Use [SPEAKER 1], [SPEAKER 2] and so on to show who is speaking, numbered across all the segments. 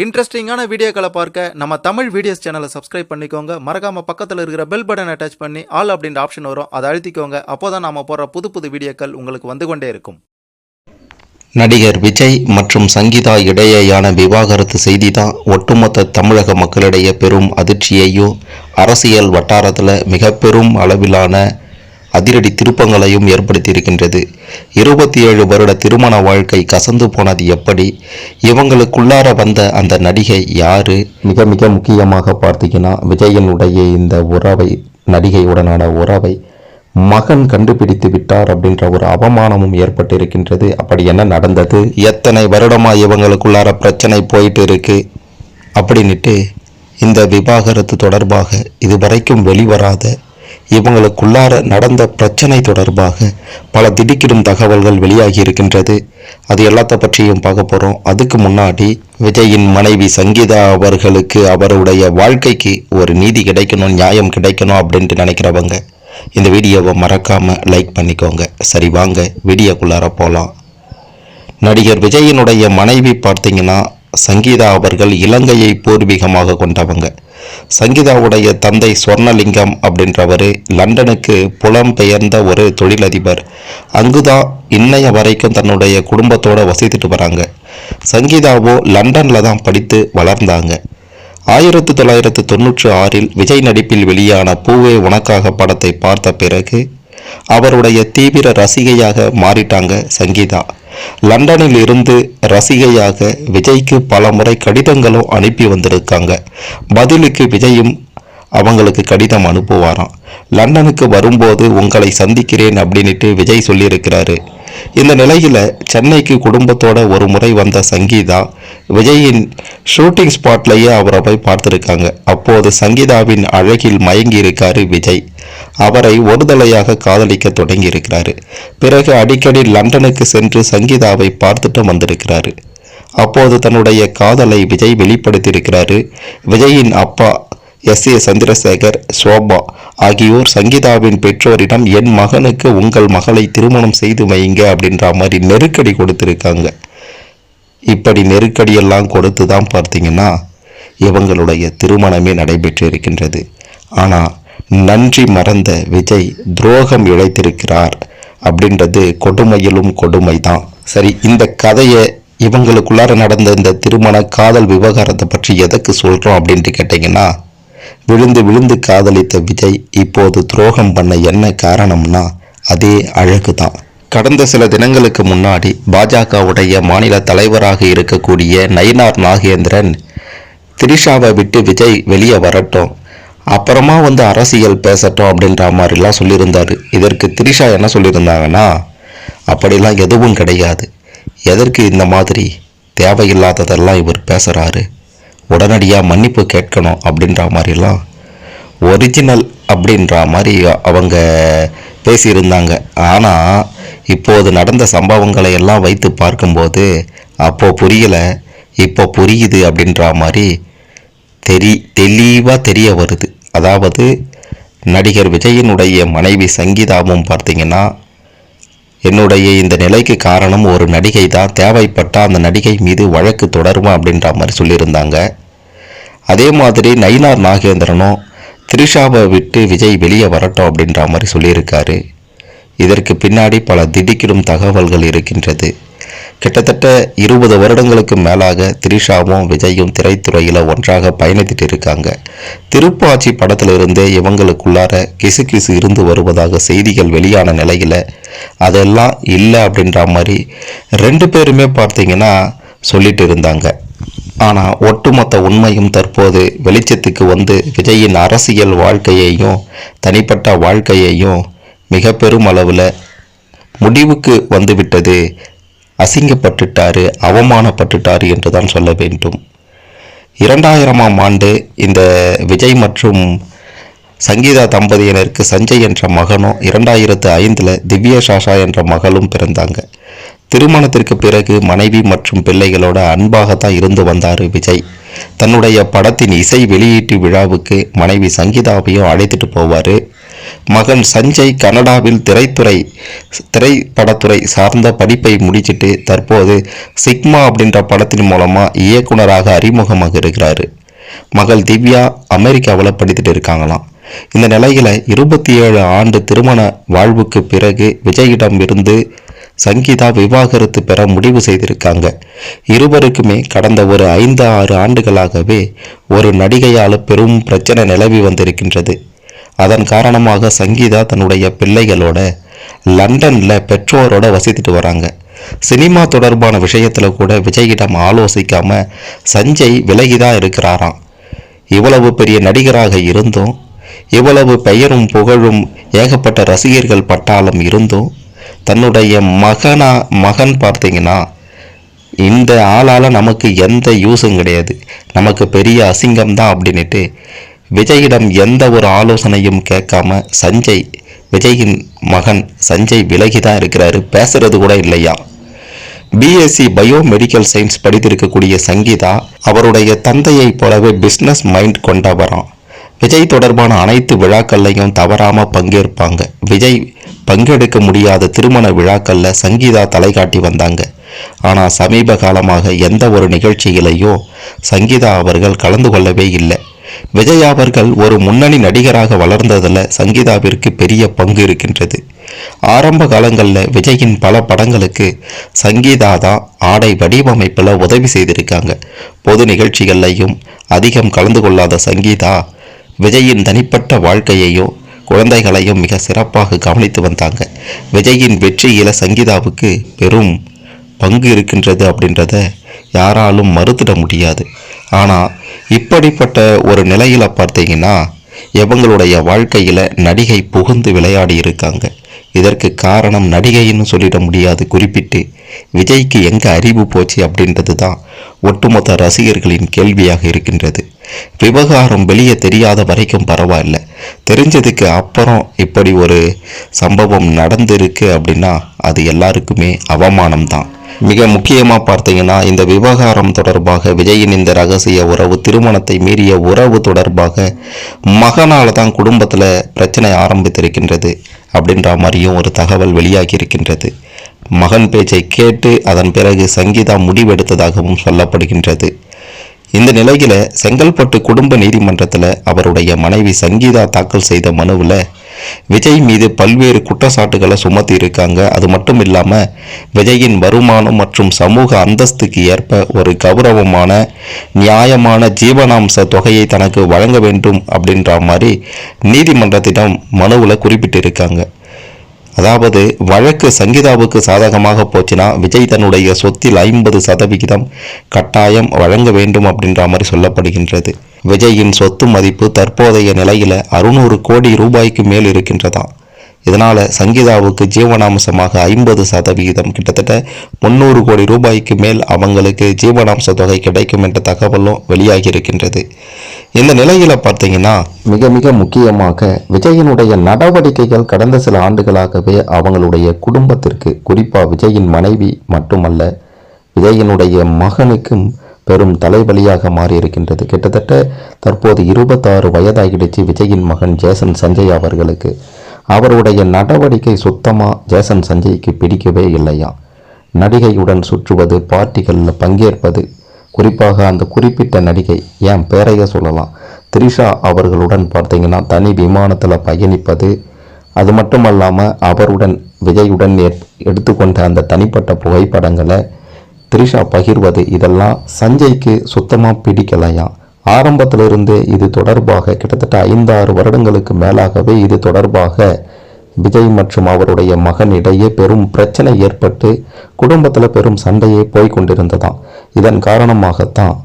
[SPEAKER 1] இன்ட்ரெஸ்டிங்கான வீடியோக்களை பார்க்க நம்ம தமிழ் வீடியோஸ் சேனலை சப்ஸ்கிரைப் பண்ணிக்கோங்க. மறக்காம பக்கத்தில் இருக்கிற பெல் பட்டனை டச் பண்ணி ஆல் அப்படின்ற ஆப்ஷன் வரும், அதை அழுத்திக்கோங்க. அப்போதான் நாம போற புது புது வீடியோக்கள் உங்களுக்கு வந்து கொண்டே இருக்கும்.
[SPEAKER 2] நடிகர் விஜய் மற்றும் சங்கீதா இடையேயான விவாகரத்து செய்தி தான் ஒட்டுமொத்த தமிழக மக்களிடையே பெரும் அதிர்ச்சியையும் அரசியல் வட்டாரத்தில் மிக பெரும் அளவிலான அதிரடி திருப்பங்களையும் ஏற்படுத்தியிருக்கின்றது. 27 வருட திருமண வாழ்க்கை கசந்து போனது எப்படி, இவங்களுக்குள்ளார வந்த அந்த நடிகை யாரு, மிக மிக முக்கியமாக பார்த்தீங்கன்னா விஜயனுடைய இந்த உறவை, நடிகையுடனான உறவை மகன் கண்டுபிடித்து விட்டார் அப்படின்ற ஒரு அவமானமும் ஏற்பட்டிருக்கின்றது. அப்படி என்ன நடந்தது, எத்தனை வருடமா இவங்களுக்குள்ளார பிரச்சனை போயிட்டு இருக்கு அப்படின்ட்டு இந்த விவாகரத்து தொடர்பாக இதுவரைக்கும் வெளிவராத இவங்களுக்குள்ளார நடந்த பிரச்சனை தொடர்பாக பல திடுக்கிடும் தகவல்கள் வெளியாகி இருக்கின்றது. அது எல்லாத்த பற்றியும் பார்க்க போகிறோம். அதுக்கு முன்னாடி விஜயின் மனைவி சங்கீதா அவர்களுக்கு அவருடைய வாழ்க்கைக்கு ஒரு நீதி கிடைக்கணும், நியாயம் கிடைக்கணும் அப்படின்ட்டு நினைக்கிறவங்க இந்த வீடியோவை மறக்காம லைக் பண்ணிக்கோங்க. சரி, வாங்க வீடியோக்குள்ளார போகலாம். நடிகர் விஜயினுடைய மனைவி பார்த்தீங்கன்னா சங்கீதா அவர்கள் இலங்கையை பூர்வீகமாக கொண்டவங்க. சங்கீதாவுடைய தந்தை சொர்ணலிங்கம் அப்படின்றவர் லண்டனுக்கு புலம்பெயர்ந்த ஒரு தொழிலதிபர். அங்குதான் இன்னைய வரைக்கும் தன்னுடைய குடும்பத்தோடு வசித்துட்டு வராங்க. சங்கீதாவோ லண்டனில் தான் படித்து வளர்ந்தாங்க. 1996 விஜய் நடிப்பில் வெளியான பூவே உனக்காக படத்தை பார்த்த பிறகு அவருடைய தீவிர ரசிகையாக மாறிட்டாங்க சங்கீதா. லண்டனில் இருந்து ரசிகையாக விஜய்க்கு பல முறை கடிதங்களும் அனுப்பி வந்திருக்காங்க. பதிலுக்கு விஜயும் அவங்களுக்கு கடிதம் அனுப்புவாராம். லண்டனுக்கு வரும்போது உங்களை சந்திக்கிறேன் அப்படின்ட்டு விஜய் சொல்லியிருக்கிறாரு. இந்த நிலையில் சென்னைக்கு குடும்பத்தோட ஒரு முறை வந்த சங்கீதா விஜயின் ஷூட்டிங் ஸ்பாட்லேயே அவரை போய் பார்த்துருக்காங்க. அப்போது சங்கீதாவின் அழகில் மயங்கி இருக்காரு விஜய். அவரை ஒரு தலையாக காதலிக்க தொடங்கி இருக்கிறாரு. பிறகு அடிக்கடி லண்டனுக்கு சென்று சங்கீதாவை பார்த்துட்டு வந்திருக்கிறாரு. அப்போது தன்னுடைய காதலை விஜய் வெளிப்படுத்தியிருக்கிறாரு. விஜயின் அப்பா S.A. சந்திரசேகர், சோபா ஆகியோர் சங்கீதாவின் பெற்றோரிடம் என் மகனுக்கு உங்கள் மகளை திருமணம் செய்து வைங்க அப்படின்ற மாதிரி நெருக்கடி கொடுத்துருக்காங்க. இப்படி நெருக்கடியெல்லாம் கொடுத்து தான் பார்த்தீங்கன்னா இவங்களுடைய திருமணமே நடைபெற்று இருக்கின்றது. ஆனால் நன்றி மறந்த விஜய் துரோகம் இழைத்திருக்கிறார் அப்படின்றது கொடுமையிலும் கொடுமை தான். சரி, இந்த கதையை இவங்களுக்குள்ளார நடந்த இந்த திருமண காதல் விவகாரத்தை பற்றி எதற்கு சொல்கிறோம் அப்படின்ட்டு கேட்டிங்கன்னா, விழுந்து விழுந்து காதலித்த விஜய் இப்போது துரோகம் பண்ண என்ன காரணம்னா அதே அழகு தான். கடந்த சில தினங்களுக்கு முன்னாடி பாஜகவுடைய மாநில தலைவராக இருக்கக்கூடிய நயினார் நாகேந்திரன் திரிஷாவை விட்டு விஜய் வெளியே வரட்டும், அப்புறமா அரசியல் பேசட்டும் அப்படின்ற மாதிரிலாம் சொல்லியிருந்தார். இதற்கு திரிஷா என்ன சொல்லியிருந்தாங்கன்னா, அப்படிலாம் எதுவும் கிடையாது, எதற்கு இந்த மாதிரி தேவையில்லாததெல்லாம் இவர் பேசுகிறாரு, உடனடியாக மன்னிப்பு கேட்கணும் அப்படின்ற மாதிரிலாம் ஒரிஜினல் அப்படின்ற மாதிரி அவங்க பேசியிருந்தாங்க. ஆனால் இப்போது நடந்த சம்பவங்களை எல்லாம் வைத்து பார்க்கும்போது அப்போது புரியலை, இப்போ புரியுது அப்படின்ற மாதிரி தெளிவாக தெரிய வருது. அதாவது நடிகர் விஜயனுடைய மனைவி சங்கீதாவும் பார்த்தீங்கன்னா, என்னுடைய இந்த நிலைக்கு காரணம் ஒரு நடிகை தான், தேவைப்பட்டால் அந்த நடிகை மீது வழக்கு தொடருமா அப்படின்ற மாதிரி சொல்லியிருந்தாங்க. அதே மாதிரி நயினார் நாகேந்திரனும் திரிஷாவை விட்டு விஜய் வெளியே வரட்டும் அப்படின்ற மாதிரி சொல்லியிருக்காரு. இதற்கு பின்னாடி பல திடுக்கிடும் தகவல்கள் இருக்கின்றது. கிட்டத்தட்ட 20 வருடங்களுக்கு மேலாக திரிஷாவும் விஜயும் திரைத்துறையில் ஒன்றாக பயணித்துட்டு இருக்காங்க. திருப்பாச்சி படத்திலிருந்தே இவங்களுக்குள்ளார கிசு கிசு இருந்து வருவதாக செய்திகள் வெளியான நிலையில் அதெல்லாம் இல்லை அப்படின்ற மாதிரி 2 பேருமே பார்த்தீங்கன்னா சொல்லிட்டு இருந்தாங்க. ஆனால் ஒட்டுமொத்த உண்மையும் தற்போது வெளிச்சத்துக்கு விஜயின் அரசியல் வாழ்க்கையையும் தனிப்பட்ட வாழ்க்கையையும் மிக பெரும் அளவில் முடிவுக்கு வந்துவிட்டது. அசிங்கப்பட்டுட்டாரு, அவமானப்பட்டுட்டாரு என்று தான் சொல்ல வேண்டும். 2000ஆம் ஆண்டு இந்த விஜய் மற்றும் சங்கீதா தம்பதியினருக்கு சஞ்சய் என்ற மகனும் 2005 திவ்யா சாஷா என்ற மகளும் பிறந்தாங்க. திருமணத்திற்கு பிறகு மனைவி மற்றும் பிள்ளைகளோட அன்பாகத்தான் இருந்து வந்தார் விஜய். தன்னுடைய படத்தின் இசை வெளியீட்டு விழாவுக்கு மனைவி சங்கீதாவையும் அழைத்துட்டு போவார். மகன் சஞ்சய் கனடாவில் திரைப்படத்துறை சார்ந்த படிப்பை முடிச்சிட்டு தற்போது சிக்மா அப்படின்ற படத்தின் மூலமா இயக்குனராக அறிமுகமாக இருக்கிறாரு. மகள் திவ்யா அமெரிக்காவில் படித்துட்டு இருக்காங்களாம். இந்த நிலையில 27 ஆண்டு திருமண வாழ்வுக்கு பிறகு விஜயிடம் இருந்து சங்கீதா விவாகரத்து பெற முடிவு செய்திருக்காங்க. இருவருக்குமே கடந்த ஒரு 5-6 ஆண்டுகளாகவே ஒரு நடிகையால் பெரும் பிரச்சனை நிலவி வந்திருக்கின்றது. அதன் காரணமாக சங்கீதா தன்னுடைய பிள்ளைகளோட லண்டன்ல பெற்றோரோட வசித்துட்டு வராங்க. சினிமா தொடர்பான விஷயத்துல கூட விஜயிடம் ஆலோசிக்காம சஞ்சய் விலகிதான் இருக்கிறாராம். இவ்வளவு பெரிய நடிகராக இருந்தும், இவ்வளவு பெயரும் புகழும் ஏகப்பட்ட ரசிகர்கள் பட்டாளம் இருந்தும், தன்னுடைய மகன் பார்த்தீங்கன்னா இந்த ஆளால் நமக்கு எந்த யூஸும் கிடையாது, நமக்கு பெரிய அசிங்கம்தான் அப்படின்ட்டு விஜயிடம் எந்த ஒரு ஆலோசனையும் கேட்காம விஜயின் மகன் சஞ்சய் விலகிதான் இருக்கிறாரு. பேசுறது கூட இல்லையா. பிஎஸ்சி பயோமெடிக்கல் சயின்ஸ் படித்திருக்கக்கூடிய சங்கீதா அவருடைய தந்தையைப் போலவே பிஸ்னஸ் மைண்ட் கொண்டவராம். விஜய் தொடர்பான அனைத்து விழாக்கள்லையும் தவறாம பங்கேற்பாங்க. விஜய் பங்கெடுக்க முடியாத திருமண விழாக்கள்ல சங்கீதா தலை காட்டி வந்தாங்க. ஆனால் சமீப காலமாக எந்த ஒரு நிகழ்ச்சியிலையும் சங்கீதா அவர்கள் கலந்து கொள்ளவே இல்லை. விஜய் அவர்கள் ஒரு முன்னணி நடிகராக வளர்ந்ததில் சங்கீதாவிற்கு பெரிய பங்கு இருக்கின்றது. ஆரம்ப காலங்களில் விஜயின் பல படங்களுக்கு சங்கீதா தான் ஆடை வடிவமைப்பில் உதவி செய்திருக்காங்க. பொது நிகழ்ச்சிகள்லையும் அதிகம் கலந்து கொள்ளாத சங்கீதா விஜயின் தனிப்பட்ட வாழ்க்கையையும் குழந்தைகளையும் மிக சிறப்பாக கவனித்து வந்தாங்க. விஜயின் வெற்றியில சங்கீதாவுக்கு பெரும் பங்கு இருக்கின்றது அப்படின்றத யாராலும் மறுத்திட முடியாது. ஆனால் இப்படிப்பட்ட ஒரு நிலையில பார்த்தீங்கன்னா இவங்களுடைய வாழ்க்கையில நடிகை புகுந்து விளையாடி இருக்காங்க. இதற்கு காரணம் நடிகைன்னு சொல்லிட முடியாது. குறிப்பிட்டு விஜய்க்கு எங்க அறிவு போச்சு அப்படின்றது தான் ஒட்டுமொத்த ரசிகர்களின் கேள்வியாக இருக்கின்றது. விவகாரம் வெளியே தெரியாத வரைக்கும் பரவாயில்ல, தெரிஞ்சதுக்கு அப்புறம் இப்படி ஒரு சம்பவம் நடந்திருக்கு அப்படின்னா அது எல்லாருக்குமே அவமானம்தான். மிக முக்கியமாக பார்த்தீங்கன்னா இந்த விவகாரம் தொடர்பாக விஜயின் இந்த ரகசிய உறவு, திருமணத்தை மீறிய உறவு தொடர்பாக மகனால் தான் குடும்பத்தில் பிரச்சனை ஆரம்பித்திருக்கின்றது அப்படின்ற மாதிரியும் ஒரு தகவல் வெளியாகி இருக்கின்றது. மகன் பேச்சை கேட்டு அதன் பிறகு சங்கீதா முடிவெடுத்ததாகவும் சொல்லப்படுகின்றது. இந்த நிலையில செங்கல்பட்டு குடும்ப நீதிமன்றத்தில் அவருடைய மனைவி சங்கீதா தாக்கல் செய்த மனுவில் விஜய் மீது பல்வேறு குற்றச்சாட்டுகளை சுமத்தி இருக்காங்க. அது மட்டும் இல்லாமல் விஜயின் வருமானம் மற்றும் சமூக அந்தஸ்துக்கு ஏற்ப ஒரு கௌரவமான நியாயமான ஜீவனாம்ச தொகையை தனக்கு வழங்க வேண்டும் அப்படின்ற மாதிரி நீதிமன்றத்திடம் மனுவில் குறிப்பிட்டிருக்காங்க. அதாவது வழக்கு சங்கீதாவுக்கு சாதகமாக போச்சுன்னா விஜய் தன்னுடைய சொத்தில் 50% கட்டாயம் வழங்க வேண்டும் அப்படின்ற மாதிரி சொல்லப்படுகின்றது. விஜயின் சொத்து மதிப்பு தற்போதைய நிலையில் 600 கோடி ரூபாய்க்கு மேல் இருக்கின்றதாம். இதனால் சங்கீதாவுக்கு ஜீவனாம்சமாக 50%, கிட்டத்தட்ட 300 கோடி ரூபாய்க்கு மேல் அவங்களுக்கு ஜீவனாம்ச தொகை கிடைக்கும் என்ற தகவலும் வெளியாகி இருக்கின்றது. இந்த நிலையில் பார்த்தீங்கன்னா மிக மிக முக்கியமாக விஜயினுடைய நடவடிக்கைகள் கடந்த சில ஆண்டுகளாகவே அவங்களுடைய குடும்பத்திற்கு, குறிப்பாக விஜயின் மனைவி மட்டுமல்ல விஜயினுடைய மகனுக்கும் பெரும் தலைவலியாக மாறி இருக்கின்றது. கிட்டத்தட்ட தற்போது 26 வயதாகிடுச்சு விஜயின் மகன் ஜேசன் சஞ்சய் அவர்களுக்கு. அவருடைய நடவடிக்கை சுத்தமாக ஜேசன் சஞ்சய்க்கு பிடிக்கவே இல்லையா. நடிகையுடன் சுற்றுவது, பார்ட்டிகளில் பங்கேற்பது, குறிப்பாக அந்த குறிப்பிட்ட நடிகை, ஏன் பேரைய சொல்லலாம், த்ரிஷா அவர்களுடன் பார்த்தீங்கன்னா தனி விமானத்தில் பயணிப்பது, அது மட்டுமல்லாமல் அவருடன் விஜயுடன் எடுத்துக்கொண்ட அந்த தனிப்பட்ட புகைப்படங்களை த்ரிஷா பகிர்வது, இதெல்லாம் சஞ்சய்க்கு சுத்தமாக பிடிக்கலையா. ஆரம்பத்திலிருந்தே இது தொடர்பாக கிட்டத்தட்ட 5-6 வருடங்களுக்கு மேலாகவே இது தொடர்பாக விஜய் மற்றும் அவருடைய மகன் இடையே பெரும் பிரச்சனை ஏற்பட்டு குடும்பத்தில் பெரும் சண்டையே போய்கொண்டிருந்ததாம். இதன் காரணமாகத்தான்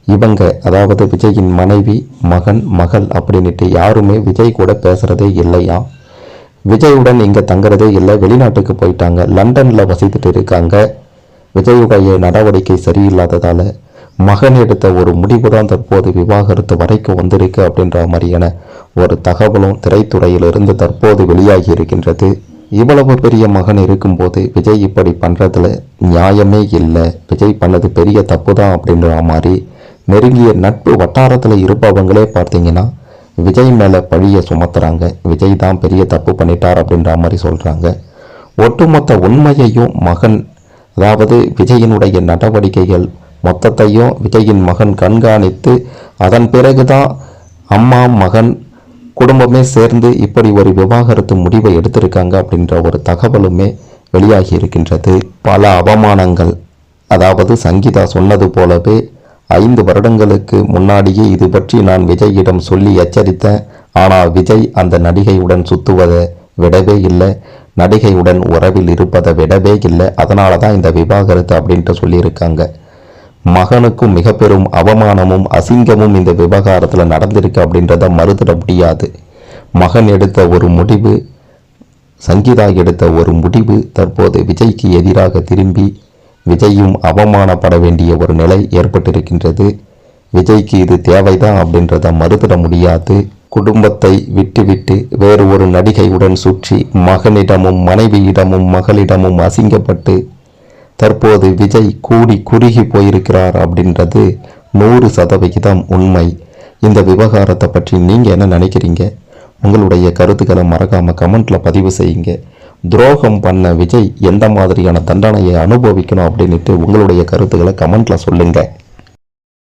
[SPEAKER 2] இவங்க, அதாவது விஜயின் மனைவி, மகன், மகள் அப்படின்ட்டு யாருமே விஜய் கூட பேசுகிறதே இல்லையா. விஜயுடன் இங்கே தங்குறதே இல்லை, வெளிநாட்டுக்கு போயிட்டாங்க, லண்டனில் வசித்துட்டு இருக்காங்க. விஜயுடைய நடவடிக்கை சரியில்லாததால் மகன் எடுத்த ஒரு முடிவு தான் தற்போது விவாகரத்து வரைக்கும் வந்திருக்கு அப்படின்ற மாதிரியான ஒரு தகவலும் திரைத்துறையிலிருந்து தற்போது வெளியாகி இருக்கின்றது. இவ்வளவு பெரிய மகன் இருக்கும்போது விஜய் இப்படி பண்ணுறதுல நியாயமே இல்லை, விஜய் பண்ணது பெரிய தப்பு தான் அப்படின்ற மாதிரி நெருங்கிய நட்பு வட்டாரத்தில் இருப்பவங்களே பார்த்தீங்கன்னா விஜய் மேலே பழியை சுமத்துறாங்க. விஜய் தான் பெரிய தப்பு பண்ணிட்டார் அப்படின்ற மாதிரி சொல்கிறாங்க. ஒட்டுமொத்த உண்மையையும் மகன், அதாவது விஜயினுடைய நடவடிக்கைகள் மொத்தத்தையும் விஜயின் மகன் கண்காணித்து அதன் பிறகுதான் அம்மா மகன் குடும்பமே சேர்ந்து இப்படி ஒரு விவாகரத்து முடிவை எடுத்திருக்காங்க அப்படின்ற ஒரு தகவலுமே வெளியாகி இருக்கின்றது. பல அவமானங்கள், அதாவது சங்கீதா சொன்னது போலவே 5 வருடங்களுக்கு முன்னாடியே இது பற்றி நான் விஜயிடம் சொல்லி எச்சரித்தேன். ஆனால் விஜய் அந்த நடிகையுடன் சுத்துவதை விடவே இல்லை, நடிகையுடன் உறவில் இருப்பதை விடவே இல்லை. அதனால தான் இந்த விவாகரத்து அப்படின்ட்டு சொல்லியிருக்காங்க. மகனுக்கும் மிக பெரும் அவமானமும் அசிங்கமும் இந்த விவகாரத்தில் நடந்திருக்கு அப்படின்றத மறுத்திட முடியாது. மகன் எடுத்த ஒரு முடிவு, சங்கீதா எடுத்த ஒரு முடிவு தற்போது விஜய்க்கு எதிராக திரும்பி விஜயும் அவமானப்பட வேண்டிய ஒரு நிலை ஏற்பட்டிருக்கின்றது. விஜய்க்கு இது தேவைதான் அப்படின்றத மறுத்திட முடியாது. குடும்பத்தை விட்டுவிட்டு வேறு ஒரு நடிகையுடன் சுற்றி மகனிடமும் மனைவியிடமும் மகளிடமும் அசிங்கப்பட்டு தற்போது விஜய் கூடி குறுகி போயிருக்கிறார் அப்படின்றது 100% உண்மை. இந்த விவகாரத்தை பற்றி நீங்கள் என்ன நினைக்கிறீங்க? உங்களுடைய கருத்துக்களை மறக்காமல் கமெண்ட்டில் பதிவு செய்யுங்க. துரோகம் பண்ண விஜய் எந்த மாதிரியான தண்டனையை அனுபவிக்கணும் அப்படின்ட்டு உங்களுடைய கருத்துக்களை கமெண்ட்டில் சொல்லுங்கள்.